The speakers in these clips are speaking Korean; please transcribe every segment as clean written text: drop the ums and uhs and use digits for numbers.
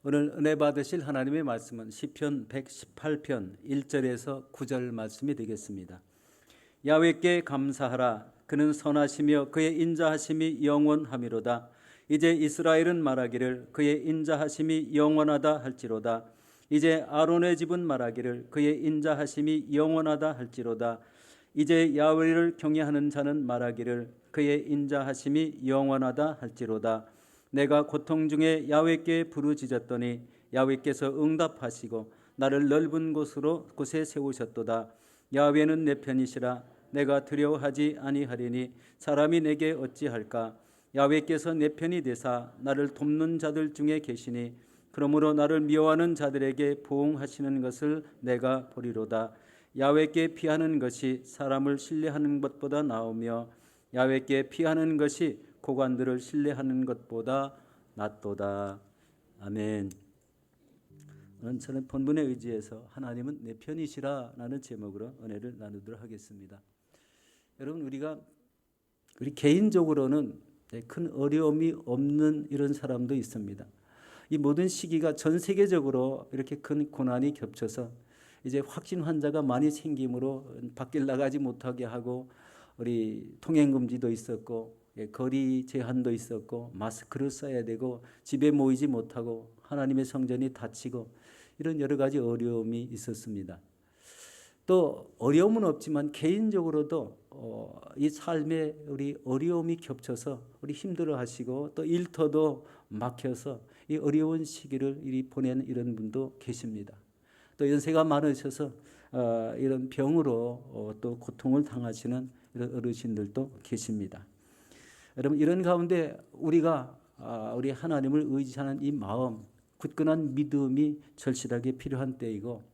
오늘 은혜 받으실 하나님의 말씀은 시편 118편 1절에서 9절 말씀이 되겠습니다. 야훼께 감사하라. 그는 선하시며 그의 인자하심이 영원하미로다. 이제 이스라엘은 말하기를 그의 인자하심이 영원하다 할지로다. 이제 아론의 집은 말하기를 그의 인자하심이 영원하다 할지로다. 이제 야훼를 경외하는 자는 말하기를 그의 인자하심이 영원하다 할지로다. 내가 고통 중에 야훼께 부르짖었더니 야훼께서 응답하시고 나를 넓은 곳에 세우셨도다. 야훼는 내 편이시라. 내가 두려워하지 아니하리니 사람이 내게 어찌할까. 야훼께서 내 편이 되사 나를 돕는 자들 중에 계시니 그러므로 나를 미워하는 자들에게 보응하시는 것을 내가 보리로다. 야훼께 피하는 것이 사람을 신뢰하는 것보다 나으며 야훼께 피하는 것이 고관들을 신뢰하는 것보다 낫도다. 아멘. 오늘 저는 본문에 의지해서 하나님은 내 편이시라 라는 제목으로 은혜를 나누도록 하겠습니다. 여러분, 우리 개인적으로는 큰 어려움이 없는 이런 사람도 있습니다. 이 모든 시기가 전 세계적으로 이렇게 큰 고난이 겹쳐서 이제 확진 환자가 많이 생김으로 밖에 나가지 못하게 하고 우리 통행 금지도 있었고 거리 제한도 있었고 마스크를 써야 되고 집에 모이지 못하고 하나님의 성전이 닫히고 이런 여러 가지 어려움이 있었습니다. 또 어려움은 없지만 개인적으로도 이 삶에 우리 어려움이 겹쳐서 우리 힘들어하시고 또 일터도 막혀서 이 어려운 시기를 보낸 이런 분도 계십니다. 또 연세가 많으셔서 이런 병으로 또 고통을 당하시는 이런 어르신들도 계십니다. 여러분, 이런 가운데 우리 하나님을 의지하는 이 마음, 굳건한 믿음이 절실하게 필요한 때이고,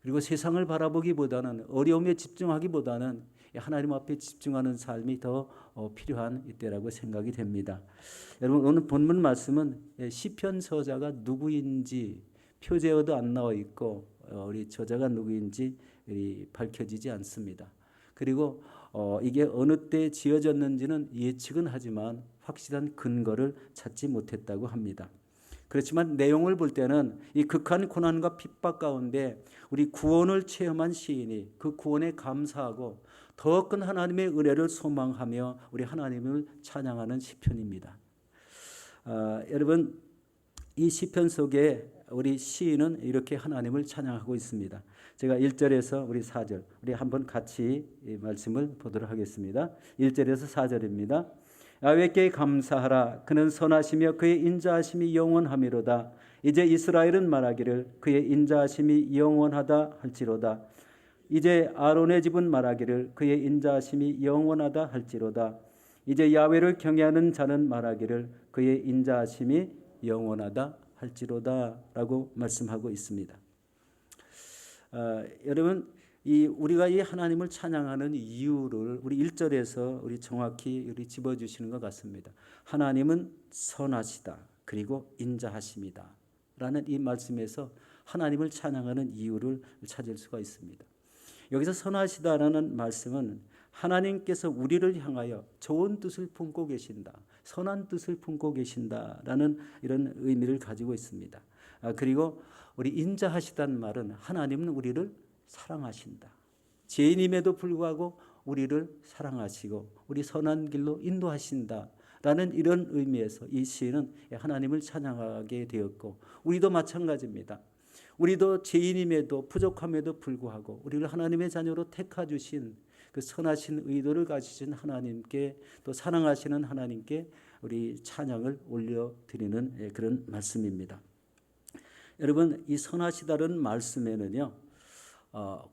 그리고 세상을 바라보기보다는 어려움에 집중하기보다는 하나님 앞에 집중하는 삶이 더 필요한 이때라고 생각이 됩니다. 여러분, 오늘 본문 말씀은 시편 저자가 누구인지 표제어도 안 나와 있고 우리 저자가 누구인지 밝혀지지 않습니다. 그리고 이게 어느 때 지어졌는지는 예측은 하지만 확실한 근거를 찾지 못했다고 합니다. 그렇지만 내용을 볼 때는 이 극한 고난과 핍박 가운데 우리 구원을 체험한 시인이 그 구원에 감사하고 더 큰 하나님의 은혜를 소망하며 우리 하나님을 찬양하는 시편입니다. 여러분, 이 시편 속에 우리 시인은 이렇게 하나님을 찬양하고 있습니다. 제가 1절에서 우리 4절 우리 한번 같이 이 말씀을 보도록 하겠습니다. 1절에서 4절입니다. 야훼께 감사하라. 그는 선하시며 그의 인자하심이 영원하미로다. 이제 이스라엘은 말하기를 그의 인자하심이 영원하다 할지로다. 이제 아론의 집은 말하기를 그의 인자하심이 영원하다 할지로다. 이제 야훼를 경외하는 자는 말하기를 그의 인자하심이 영원하다 할지로다 라고 말씀하고 있습니다. 여러분, 우리가 이 하나님을 찬양하는 이유를 우리 1절에서 우리 정확히 집어주시는 것 같습니다. 하나님은 선하시다. 그리고 인자하심이다. 라는 이 말씀에서 하나님을 찬양하는 이유를 찾을 수가 있습니다. 여기서 선하시다라는 말씀은 하나님께서 우리를 향하여 좋은 뜻을 품고 계신다. 선한 뜻을 품고 계신다라는 이런 의미를 가지고 있습니다. 그리고 우리 인자하시다는 말은 하나님은 우리를 사랑하신다. 죄인임에도 불구하고 우리를 사랑하시고 우리 선한 길로 인도하신다라는 이런 의미에서 이 시인은 하나님을 찬양하게 되었고, 우리도 마찬가지입니다. 우리도 죄인임에도 부족함에도 불구하고 우리를 하나님의 자녀로 택하 주신 그 선하신 의도를 가지신 하나님께, 또 사랑하시는 하나님께 우리 찬양을 올려드리는 그런 말씀입니다. 여러분, 이 선하시다는 말씀에는요,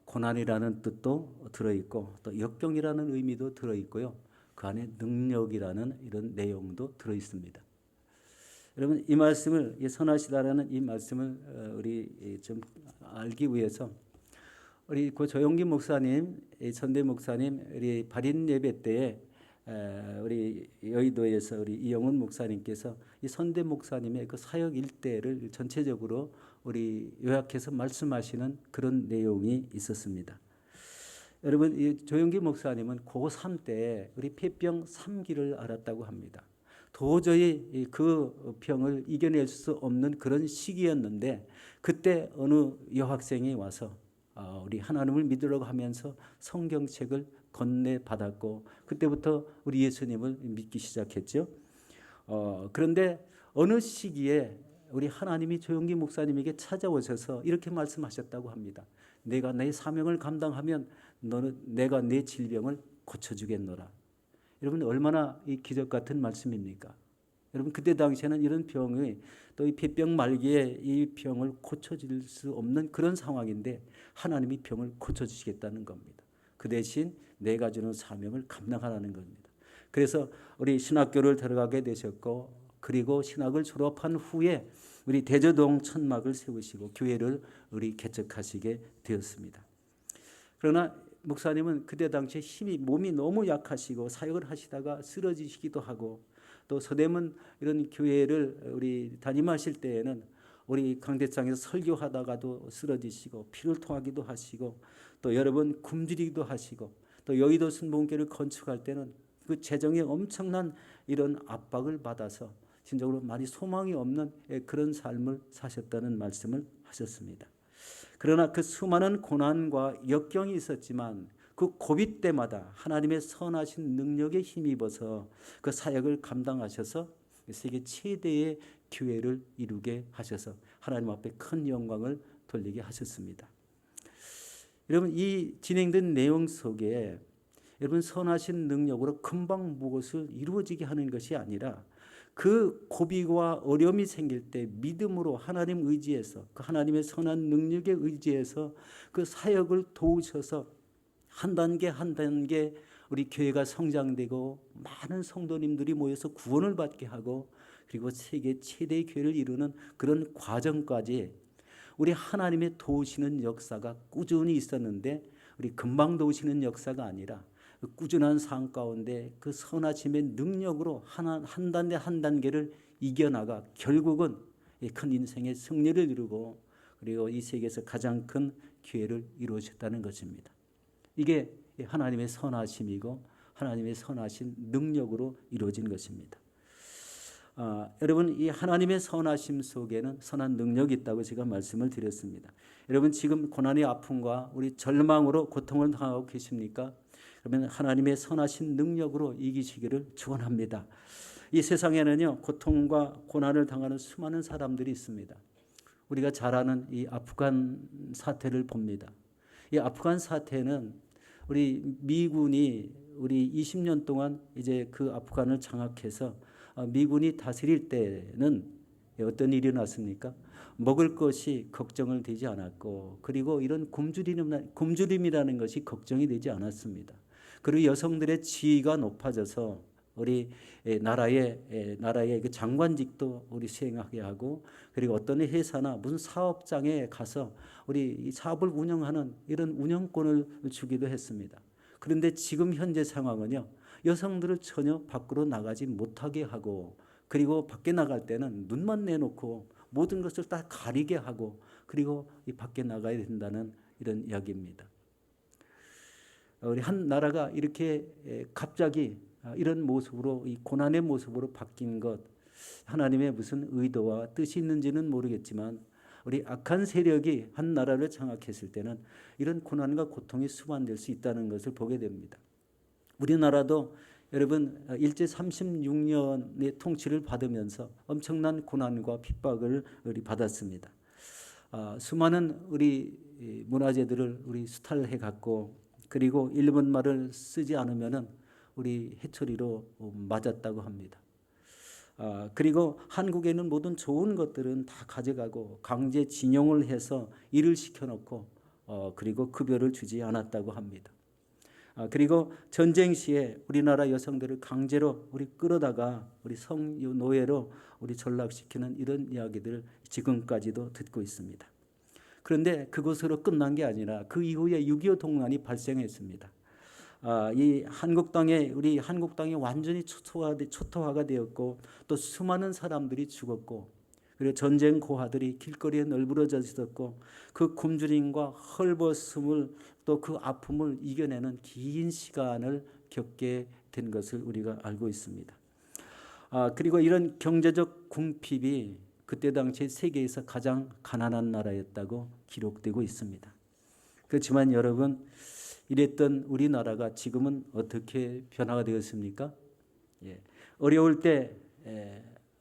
고난이라는 뜻도 들어있고 또 역경이라는 의미도 들어있고요, 그 안에 능력이라는 이런 내용도 들어있습니다. 여러분, 이 말씀을, 이 선하시다라는 이 말씀을 우리 좀 알기 위해서 우리 고 조용기 목사님, 선대 목사님, 우리 발인 예배 때에 우리 여의도에서 우리 이영훈 목사님께서 이 선대 목사님의 그 사역 일대를 전체적으로 우리 요약해서 말씀하시는 그런 내용이 있었습니다. 여러분, 이 조용기 목사님은 고3 때 우리 폐병 3기를 앓았다고 합니다. 도저히 그 병을 이겨낼 수 없는 그런 시기였는데 그때 어느 여학생이 와서 우리 하나님을 믿으려고 하면서 성경책을 건네받았고 그때부터 우리 예수님을 믿기 시작했죠. 그런데 어느 시기에 우리 하나님이 조용기 목사님에게 찾아오셔서 이렇게 말씀하셨다고 합니다. 내가 내 사명을 감당하면 내가 내 질병을 고쳐주겠노라. 여러분 얼마나 이 기적 같은 말씀입니까? 여러분 그때 당시에는 이런 병이 또 이 폐병 말기에 이 병을 고쳐줄 수 없는 그런 상황인데 하나님이 병을 고쳐주시겠다는 겁니다. 그 대신 내가 주는 사명을 감당하라는 겁니다. 그래서 우리 신학교를 들어가게 되셨고 그리고 신학을 졸업한 후에 우리 대저동 천막을 세우시고 교회를 우리 개척하시게 되었습니다. 그러나 목사님은 그때 당시에 몸이 너무 약하시고 사역을 하시다가 쓰러지시기도 하고 또 서대문 이런 교회를 우리 담임하실 때에는 우리 강대장에서 설교하다가도 쓰러지시고 피를 토하기도 하시고 또 여러 번 굶주리기도 하시고 또 여의도 순복음교회를 건축할 때는 그 재정에 엄청난 이런 압박을 받아서 진정으로 많이 소망이 없는 그런 삶을 사셨다는 말씀을 하셨습니다. 그러나 그 수많은 고난과 역경이 있었지만 그 고비 때마다 하나님의 선하신 능력에 힘입어서 그 사역을 감당하셔서 세계 최대의 교회를 이루게 하셔서 하나님 앞에 큰 영광을 돌리게 하셨습니다. 여러분 이 진행된 내용 속에 여러분 선하신 능력으로 금방 무엇을 이루어지게 하는 것이 아니라 그 고비와 어려움이 생길 때 믿음으로 하나님 의지해서 그 하나님의 선한 능력에 의지해서 그 사역을 도우셔서 한 단계 한 단계 우리 교회가 성장되고 많은 성도님들이 모여서 구원을 받게 하고 그리고 세계 최대의 교회를 이루는 그런 과정까지 우리 하나님의 도우시는 역사가 꾸준히 있었는데 우리 금방 도우시는 역사가 아니라 그 꾸준한 삶 가운데 그 선하심의 능력으로 한 단계 한 단계를 이겨나가 결국은 큰 인생의 승리를 이루고 그리고 이 세계에서 가장 큰 기회를 이루셨다는 것입니다. 이게 하나님의 선하심이고 하나님의 선하신 능력으로 이루어진 것입니다. 여러분 이 하나님의 선하심 속에는 선한 능력이 있다고 제가 말씀을 드렸습니다. 여러분 지금 고난의 아픔과 우리 절망으로 고통을 당하고 계십니까? 그러면 하나님의 선하신 능력으로 이기시기를 축원합니다. 이 세상에는요 고통과 고난을 당하는 수많은 사람들이 있습니다. 우리가 잘 아는 이 아프간 사태를 봅니다. 이 아프간 사태는 우리 미군이 우리 20년 동안 이제 그 아프간을 장악해서 미군이 다스릴 때는 어떤 일이 났습니까? 먹을 것이 걱정을 되지 않았고 그리고 이런 굶주림이라는 것이 걱정이 되지 않았습니다. 그리고 여성들의 지위가 높아져서 우리 나라의 그 장관직도 우리 수행하게 하고 그리고 어떤 회사나 무슨 사업장에 가서 우리 이 사업을 운영하는 이런 운영권을 주기도 했습니다. 그런데 지금 현재 상황은요 여성들을 전혀 밖으로 나가지 못하게 하고 그리고 밖에 나갈 때는 눈만 내놓고 모든 것을 다 가리게 하고 그리고 이 밖에 나가야 된다는 이런 이야기입니다. 우리 한 나라가 이렇게 갑자기 이런 모습으로 이 고난의 모습으로 바뀐 것 하나님의 무슨 의도와 뜻이 있는지는 모르겠지만 우리 악한 세력이 한 나라를 장악했을 때는 이런 고난과 고통이 수반될 수 있다는 것을 보게 됩니다. 우리나라도 여러분 일제 36년의 통치를 받으면서 엄청난 고난과 핍박을 우리 받았습니다. 수많은 우리 문화재들을 우리 수탈해 갔고 그리고 일본 말을 쓰지 않으면은 우리 해처리로 맞았다고 합니다. 그리고 한국에는 모든 좋은 것들은 다 가져가고 강제 징용을 해서 일을 시켜놓고 그리고 급여를 주지 않았다고 합니다. 그리고 전쟁 시에 우리나라 여성들을 강제로 우리 끌어다가 우리 성노예로 우리 전락시키는 이런 이야기들을 지금까지도 듣고 있습니다. 그런데 그것으로 끝난 게 아니라 그 이후에 6.25 동란이 발생했습니다. 이 우리 한국 땅이 완전히 초토화가 되었고 또 수많은 사람들이 죽었고 그리고 전쟁 고아들이 길거리에 널브러져 있었고 그 굶주림과 헐벗음을 또 그 아픔을 이겨내는 긴 시간을 겪게 된 것을 우리가 알고 있습니다. 그리고 이런 경제적 궁핍이 그때 당시 세계에서 가장 가난한 나라였다고 기록되고 있습니다. 그렇지만 여러분, 이랬던 우리나라가 지금은 어떻게 변화가 되었습니까? 어려울 때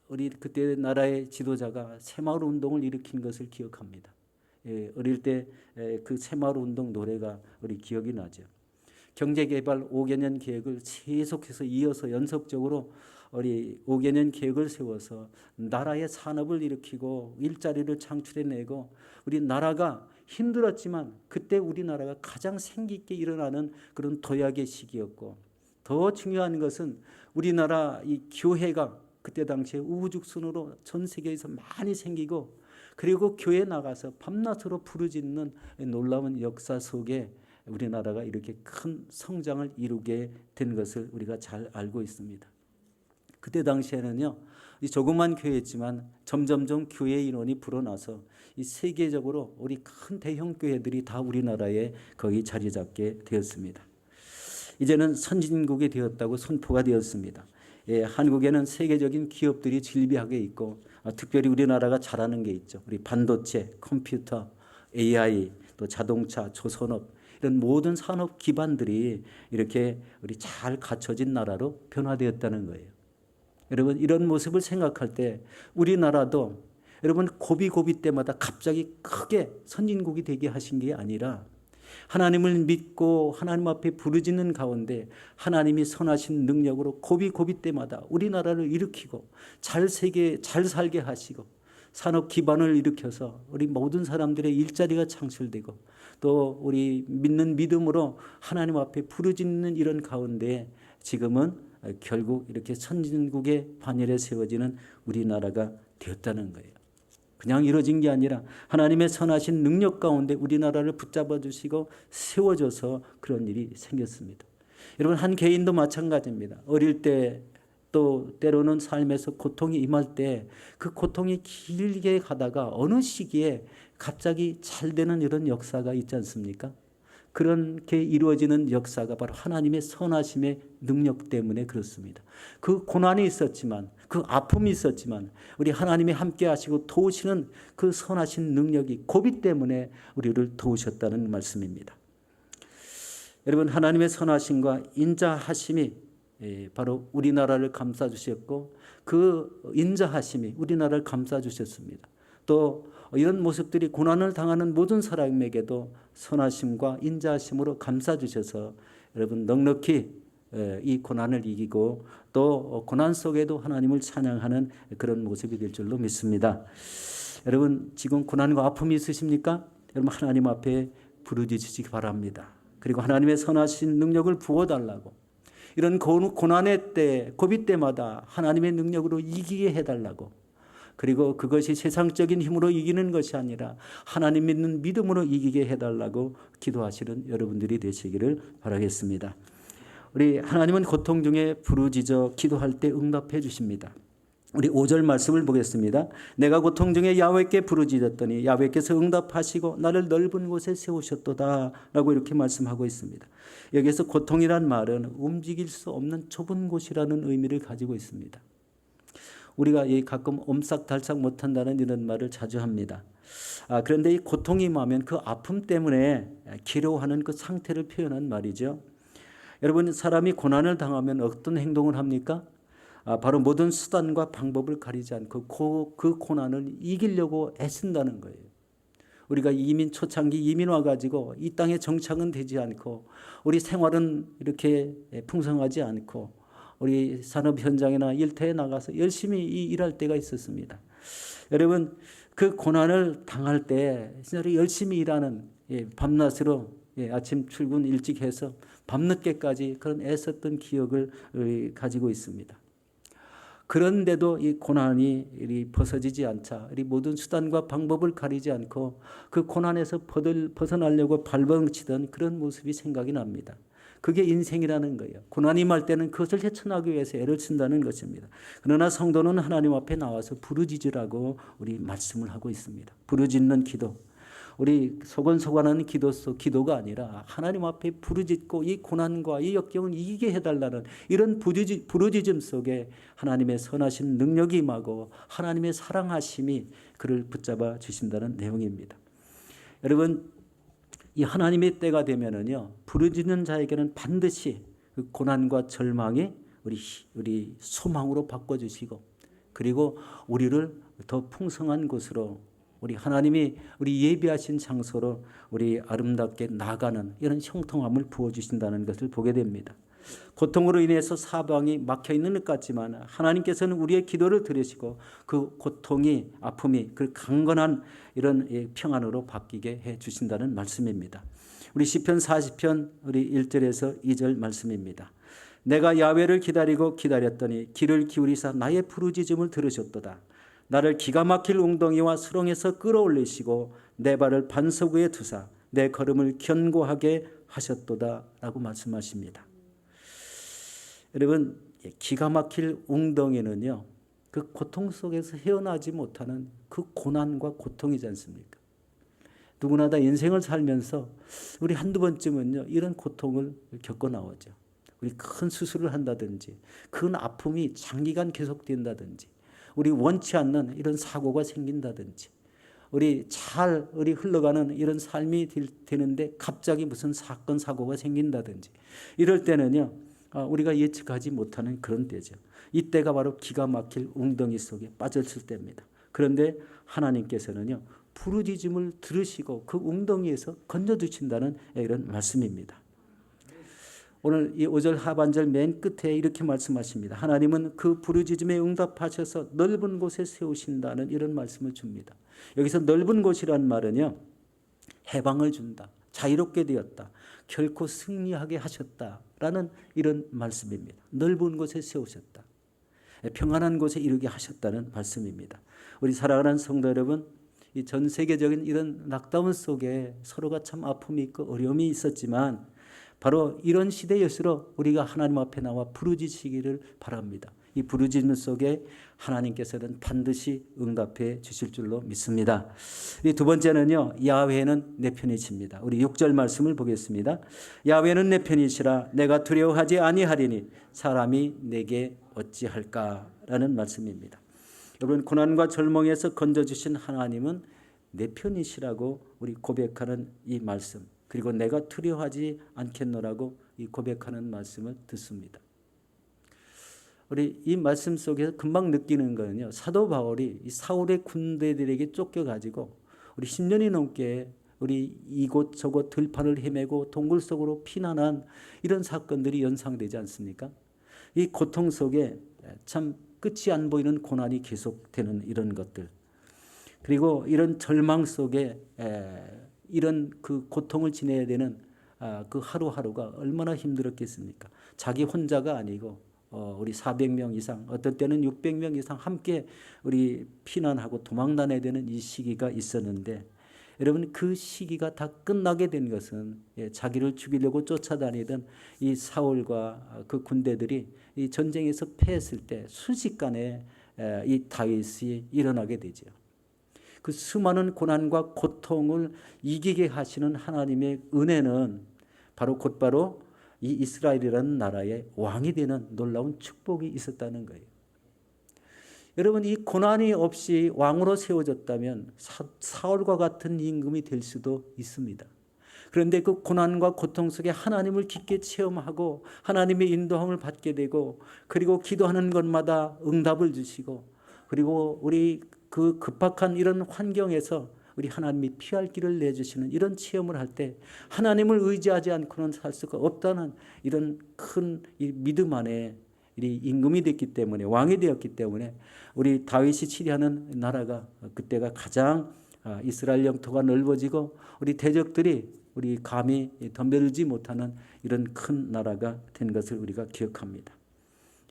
우리 그때 나라의 지도자가 새마을 운동을 일으킨 것을 기억합니다. 어릴 때 그 새마을 운동 노래가 우리 기억이 나죠. 경제개발 5개년 계획을 계속해서 이어서 연속적으로 우리 5개년 계획을 세워서 나라의 산업을 일으키고 일자리를 창출해내고 우리 나라가 힘들었지만 그때 우리나라가 가장 생기 있게 일어나는 그런 도약의 시기였고, 더 중요한 것은 우리나라 이 교회가 그때 당시에 우후죽순으로 전 세계에서 많이 생기고, 그리고 교회에 나가서 밤낮으로 부르짖는 놀라운 역사 속에 우리나라가 이렇게 큰 성장을 이루게 된 것을 우리가 잘 알고 있습니다. 그때 당시에는요, 이 조그만 교회였지만 점점점 교회 인원이 불어나서 이 세계적으로 우리 큰 대형 교회들이 다 우리나라에 거의 자리 잡게 되었습니다. 이제는 선진국이 되었다고 선포가 되었습니다. 한국에는 세계적인 기업들이 질비하게 있고, 특별히 우리나라가 잘하는 게 있죠. 우리 반도체, 컴퓨터, AI, 또 자동차, 조선업, 이런 모든 산업 기반들이 이렇게 우리 잘 갖춰진 나라로 변화되었다는 거예요. 여러분, 이런 모습을 생각할 때 우리나라도 여러분 고비고비 때마다 갑자기 크게 선진국이 되게 하신 게 아니라 하나님을 믿고 하나님 앞에 부르짖는 가운데 하나님이 선하신 능력으로 고비고비 때마다 우리나라를 일으키고 잘 살게 하시고 산업 기반을 일으켜서 우리 모든 사람들의 일자리가 창출되고 또 우리 믿는 믿음으로 하나님 앞에 부르짖는 이런 가운데 지금은 결국 이렇게 선진국의 반열에 세워지는 우리나라가 되었다는 거예요. 그냥 이루어진 게 아니라 하나님의 선하신 능력 가운데 우리나라를 붙잡아 주시고 세워줘서 그런 일이 생겼습니다. 여러분, 한 개인도 마찬가지입니다. 어릴 때 또 때로는 삶에서 고통이 임할 때 그 고통이 길게 가다가 어느 시기에 갑자기 잘 되는 이런 역사가 있지 않습니까? 그렇게 이루어지는 역사가 바로 하나님의 선하심의 능력 때문에 그렇습니다. 그 고난이 있었지만, 그 아픔이 있었지만 우리 하나님이 함께 하시고 도우시는 그 선하신 능력이 고비 때문에 우리를 도우셨다는 말씀입니다. 여러분, 하나님의 선하심과 인자하심이 바로 우리나라를 감싸주셨고, 그 인자하심이 우리나라를 감싸주셨습니다. 또 이런 모습들이 고난을 당하는 모든 사람에게도 선하심과 인자하심으로 감싸주셔서 여러분 넉넉히 이 고난을 이기고 또 고난 속에도 하나님을 찬양하는 그런 모습이 될 줄로 믿습니다. 여러분, 지금 고난과 아픔이 있으십니까? 여러분, 하나님 앞에 부르짖으시기 바랍니다. 그리고 하나님의 선하신 능력을 부어달라고, 이런 고난의 때, 고비 때마다 하나님의 능력으로 이기게 해달라고, 그리고 그것이 세상적인 힘으로 이기는 것이 아니라 하나님 믿는 믿음으로 이기게 해달라고 기도하시는 여러분들이 되시기를 바라겠습니다. 우리 하나님은 고통 중에 부르짖어 기도할 때 응답해 주십니다. 우리 5절 말씀을 보겠습니다. 내가 고통 중에 야훼께 부르짖었더니 야훼께서 응답하시고 나를 넓은 곳에 세우셨도다 라고 이렇게 말씀하고 있습니다. 여기서 고통이란 말은 움직일 수 없는 좁은 곳이라는 의미를 가지고 있습니다. 우리가 가끔 옴싹달싹 못한다는 이런 말을 자주 합니다. 그런데 이 고통이 임하면 그 아픔 때문에 괴로워하는 그 상태를 표현한 말이죠. 여러분, 사람이 고난을 당하면 어떤 행동을 합니까? 바로 모든 수단과 방법을 가리지 않고 그 고난을 이기려고 애쓴다는 거예요. 우리가 초창기 이민 와가지고 이 땅에 정착은 되지 않고 우리 생활은 이렇게 풍성하지 않고 우리 산업 현장이나 일터에 나가서 열심히 일할 때가 있었습니다. 여러분, 그 고난을 당할 때 진짜 열심히 일하는 밤낮으로 아침 출근 일찍 해서 밤늦게까지 그런 애썼던 기억을 가지고 있습니다. 그런데도 이 고난이 벗어지지 않자 이 모든 수단과 방법을 가리지 않고 그 고난에서 벗어나려고 발버둥치던 그런 모습이 생각이 납니다. 그게 인생이라는 거예요. 고난이 임할 때는 그것을 헤쳐나가기 위해서 애를 쓴다는 것입니다. 그러나 성도는 하나님 앞에 나와서 부르짖으라고 우리 말씀을 하고 있습니다. 부르짖는 기도. 우리 소곤소곤하는 기도가 아니라 하나님 앞에 부르짖고 이 고난과 이 역경을 이기게 해달라는 이런 부르짖음 속에 하나님의 선하신 능력이 임하고 하나님의 사랑하심이 그를 붙잡아 주신다는 내용입니다. 여러분, 이 하나님의 때가 되면은요, 부르짖는 자에게는 반드시 그 고난과 절망이 우리 소망으로 바꿔주시고, 그리고 우리를 더 풍성한 곳으로, 우리 하나님이 우리 예비하신 장소로 우리 아름답게 나가는 이런 형통함을 부어주신다는 것을 보게 됩니다. 고통으로 인해서 사방이 막혀 있는 것 같지만 하나님께서는 우리의 기도를 들으시고 그 고통이, 아픔이 그 강건한 이런 평안으로 바뀌게 해 주신다는 말씀입니다. 우리 시편 40편 우리 1절에서 2절 말씀입니다. 내가 야훼를 기다리고 기다렸더니 귀를 기울이사 나의 부르짖음을 들으셨도다. 나를 기가 막힐 웅덩이와 수렁에서 끌어올리시고 내 발을 반석 위에 두사 내 걸음을 견고하게 하셨도다 라고 말씀하십니다. 여러분, 기가 막힐 웅덩이는요, 그 고통 속에서 헤어나지 못하는 그 고난과 고통이지 않습니까? 누구나 다 인생을 살면서 우리 한두 번쯤은요, 이런 고통을 겪어 나오죠. 우리 큰 수술을 한다든지, 큰 아픔이 장기간 계속된다든지, 우리 원치 않는 이런 사고가 생긴다든지, 우리 흘러가는 이런 삶이 되는데 갑자기 무슨 사건, 사고가 생긴다든지, 이럴 때는요, 우리가 예측하지 못하는 그런 때죠. 이때가 바로 기가 막힐 웅덩이 속에 빠졌을 때입니다. 그런데 하나님께서는요, 부르짖음을 들으시고 그 웅덩이에서 건져주신다는 이런 말씀입니다. 오늘 이 5절 하반절 맨 끝에 이렇게 말씀하십니다. 하나님은 그 부르짖음에 응답하셔서 넓은 곳에 세우신다는 이런 말씀을 줍니다. 여기서 넓은 곳이란 말은요, 해방을 준다, 자유롭게 되었다, 결코 승리하게 하셨다라는 이런 말씀입니다. 넓은 곳에 세우셨다, 평안한 곳에 이르게 하셨다는 말씀입니다. 우리 사랑하는 성도 여러분, 이 전 세계적인 이런 락다운 속에 서로가 참 아픔이 있고 어려움이 있었지만 바로 이런 시대일수록 우리가 하나님 앞에 나와 부르짖으시기를 바랍니다. 이 부르짖음 속에 하나님께서는 반드시 응답해 주실 줄로 믿습니다. 두 번째는요, 야훼는 내 편이십니다. 우리 6절 말씀을 보겠습니다. 야훼는 내 편이시라 내가 두려워하지 아니하리니 사람이 내게 어찌할까라는 말씀입니다. 여러분, 고난과 절망에서 건져주신 하나님은 내 편이시라고 우리 고백하는 이 말씀, 그리고 내가 두려워하지 않겠노라고 이 고백하는 말씀을 듣습니다. 우리 이 말씀 속에서 금방 느끼는 거는요, 사도 바울이 이 사울의 군대들에게 쫓겨가지고 우리 10년이 넘게 우리 이곳저곳 들판을 헤매고 동굴 속으로 피난한 이런 사건들이 연상되지 않습니까? 이 고통 속에 참 끝이 안 보이는 고난이 계속되는 이런 것들, 그리고 이런 절망 속에 이런 그 고통을 지내야 되는 그 하루하루가 얼마나 힘들었겠습니까? 자기 혼자가 아니고 우리 400명 이상, 어떨 때는 600명 이상 함께 우리 피난하고 도망다녀야 되는 이 시기가 있었는데, 여러분, 그 시기가 다 끝나게 된 것은 자기를 죽이려고 쫓아다니던 이 사울과 그 군대들이 이 전쟁에서 패했을 때 순식간에 이 다윗이 일어나게 되죠. 그 수많은 고난과 고통을 이기게 하시는 하나님의 은혜는 곧바로 이 이스라엘이라는 나라의 왕이 되는 놀라운 축복이 있었다는 거예요. 여러분, 이 고난이 없이 왕으로 세워졌다면 사울과 같은 임금이 될 수도 있습니다. 그런데 그 고난과 고통 속에 하나님을 깊게 체험하고 하나님의 인도함을 받게 되고, 그리고 기도하는 것마다 응답을 주시고, 그리고 우리 그 급박한 이런 환경에서 우리 하나님이 피할 길을 내주시는 이런 체험을 할 때 하나님을 의지하지 않고는 살 수가 없다는 이런 큰 이 믿음 안에 이 임금이 됐기 때문에, 왕이 되었기 때문에 우리 다윗이 치리하는 나라가 그때가 가장 이스라엘 영토가 넓어지고 우리 대적들이 우리 감히 덤벼들지 못하는 이런 큰 나라가 된 것을 우리가 기억합니다.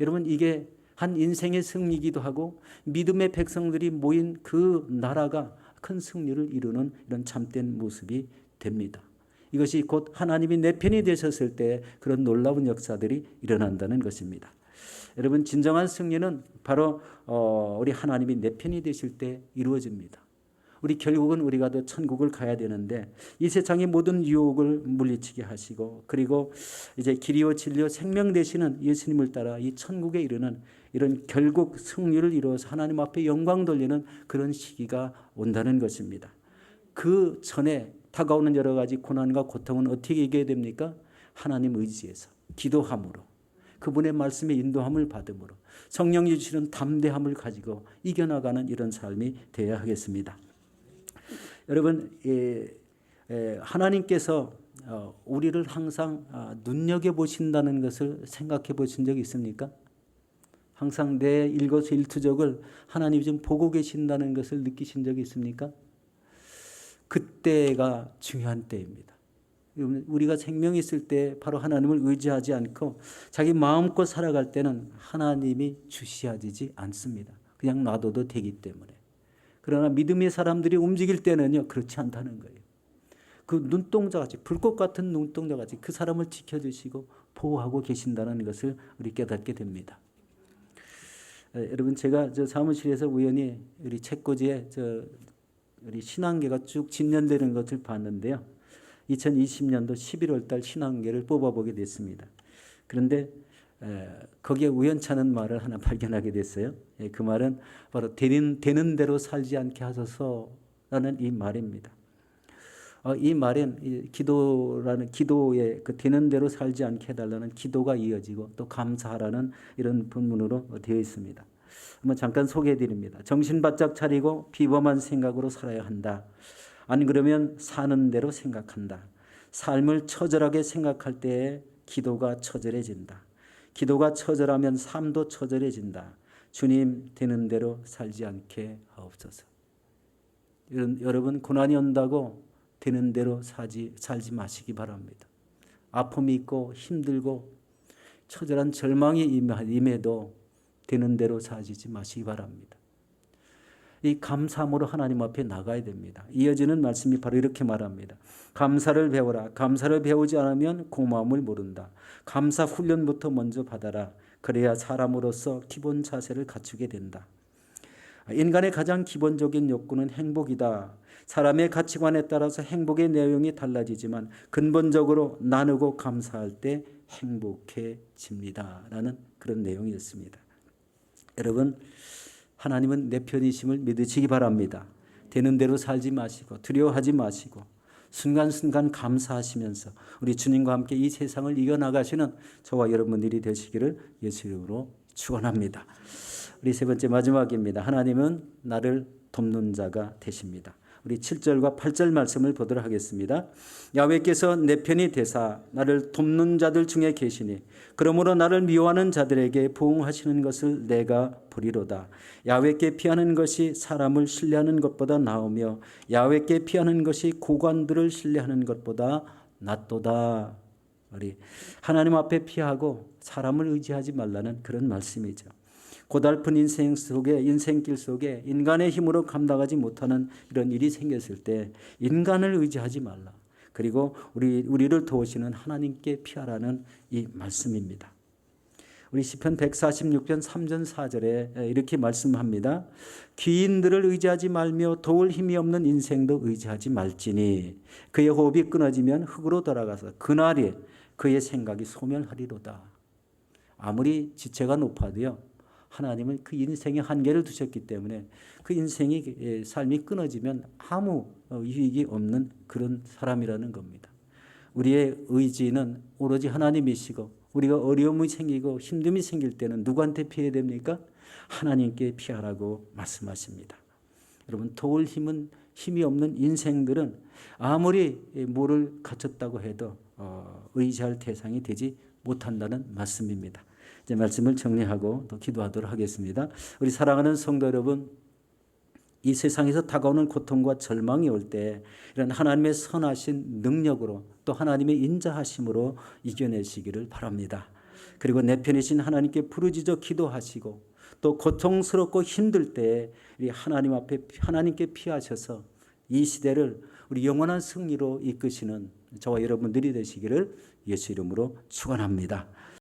여러분, 이게 한 인생의 승리이기도 하고 믿음의 백성들이 모인 그 나라가 큰 승리를 이루는 이런 참된 모습이 됩니다. 이것이 곧 하나님이 내 편이 되셨을 때 그런 놀라운 역사들이 일어난다는 것입니다. 여러분, 진정한 승리는 바로 우리 하나님이 내 편이 되실 때 이루어집니다. 우리 결국은 우리가 더 천국을 가야 되는데 이 세상의 모든 유혹을 물리치게 하시고 그리고 이제 길이요 진리요 생명 되시는 예수님을 따라 이 천국에 이르는 이런 결국 승리를 이루어서 하나님 앞에 영광 돌리는 그런 시기가 온다는 것입니다. 그 전에 다가오는 여러 가지 고난과 고통은 어떻게 이겨야 됩니까? 하나님 의지에서 기도함으로 그분의 말씀에 인도함을 받음으로 성령이 주시는 담대함을 가지고 이겨나가는 이런 삶이 되어야 하겠습니다. 여러분 하나님께서 우리를 항상 눈여겨보신다는 것을 생각해 보신 적이 있습니까? 항상 내 일거수일투족을 하나님이 좀 보고 계신다는 것을 느끼신 적이 있습니까? 그때가 중요한 때입니다. 우리가 생명이 있을 때 바로 하나님을 의지하지 않고 자기 마음껏 살아갈 때는 하나님이 주시하지 않습니다. 그냥 놔둬도 되기 때문에. 그러나 믿음의 사람들이 움직일 때는요 그렇지 않다는 거예요. 그 눈동자같이 불꽃 같은 눈동자같이 그 사람을 지켜주시고 보호하고 계신다는 것을 우리 깨닫게 됩니다. 여러분 제가 저 사무실에서 우연히 우리 책꽂이에 우리 신앙계가 쭉 진년되는 것을 봤는데요. 2020년도 11월 달 신앙계를 뽑아보게 됐습니다. 그런데 거기에 우연찮은 말을 하나 발견하게 됐어요. 그 말은 바로 되는 대로 살지 않게 하소서라는 이 말입니다. 이 말은 기도의 그 되는 대로 살지 않게 해달라는 기도가 이어지고 또 감사하라는 이런 본문으로 되어 있습니다. 한번 잠깐 소개해 드립니다. 정신 바짝 차리고 비범한 생각으로 살아야 한다. 안 그러면 사는 대로 생각한다. 삶을 처절하게 생각할 때에 기도가 처절해진다. 기도가 처절하면 삶도 처절해진다. 주님 되는 대로 살지 않게 하옵소서. 여러분 고난이 온다고 되는 대로 살지 마시기 바랍니다. 아픔이 있고 힘들고 처절한 절망이 임해도 되는 대로 사시지 마시기 바랍니다. 이 감사함으로 하나님 앞에 나가야 됩니다. 이어지는 말씀이 바로 이렇게 말합니다. 감사를 배워라. 감사를 배우지 않으면 고마움을 모른다. 감사 훈련부터 먼저 받아라. 그래야 사람으로서 기본 자세를 갖추게 된다. 인간의 가장 기본적인 욕구는 행복이다. 사람의 가치관에 따라서 행복의 내용이 달라지지만 근본적으로 나누고 감사할 때 행복해집니다. 라는 그런 내용이었습니다. 여러분 하나님은 내 편이심을 믿으시기 바랍니다. 되는 대로 살지 마시고 두려워하지 마시고 순간순간 감사하시면서 우리 주님과 함께 이 세상을 이겨나가시는 저와 여러분들이 되시기를 예수 이름으로 축원합니다. 우리 세 번째 마지막입니다. 하나님은 나를 돕는 자가 되십니다. 우리 7절과 8절 말씀을 보도록 하겠습니다. 야훼께서 내 편이 되사 나를 돕는 자들 중에 계시니 그러므로 나를 미워하는 자들에게 보응하시는 것을 내가 보리로다. 야훼께 피하는 것이 사람을 신뢰하는 것보다 나으며 야훼께 피하는 것이 고관들을 신뢰하는 것보다 낫도다. 우리 하나님 앞에 피하고 사람을 의지하지 말라는 그런 말씀이죠. 고달픈 인생길 속에 인간의 힘으로 감당하지 못하는 이런 일이 생겼을 때 인간을 의지하지 말라. 그리고 우리를 도우시는 하나님께 피하라는 이 말씀입니다. 우리 시편 146편 3절 4절에 이렇게 말씀합니다. 귀인들을 의지하지 말며 도울 힘이 없는 인생도 의지하지 말지니 그의 호흡이 끊어지면 흙으로 돌아가서 그날에 그의 생각이 소멸하리로다. 아무리 지체가 높아도요. 하나님은 그 인생에 한계를 두셨기 때문에 그 인생이 삶이 끊어지면 아무 유익이 없는 그런 사람이라는 겁니다. 우리의 의지는 오로지 하나님이시고 우리가 어려움이 생기고 힘듦이 생길 때는 누구한테 피해야 됩니까? 하나님께 피하라고 말씀하십니다. 여러분 도울 힘이 없는 인생들은 아무리 뭐를 갖췄다고 해도 의지할 대상이 되지 못한다는 말씀입니다. 이제 말씀을 정리하고 또 기도하도록 하겠습니다. 우리 사랑하는 성도 여러분, 이 세상에서 다가오는 고통과 절망이 올 때 이런 하나님의 선하신 능력으로 또 하나님의 인자하심으로 이겨내시기를 바랍니다. 그리고 내 편이신 하나님께 부르짖어 기도하시고 또 고통스럽고 힘들 때 하나님 앞에 하나님께 피하셔서 이 시대를 우리 영원한 승리로 이끄시는 저와 여러분들이 되시기를 예수 이름으로 축원합니다.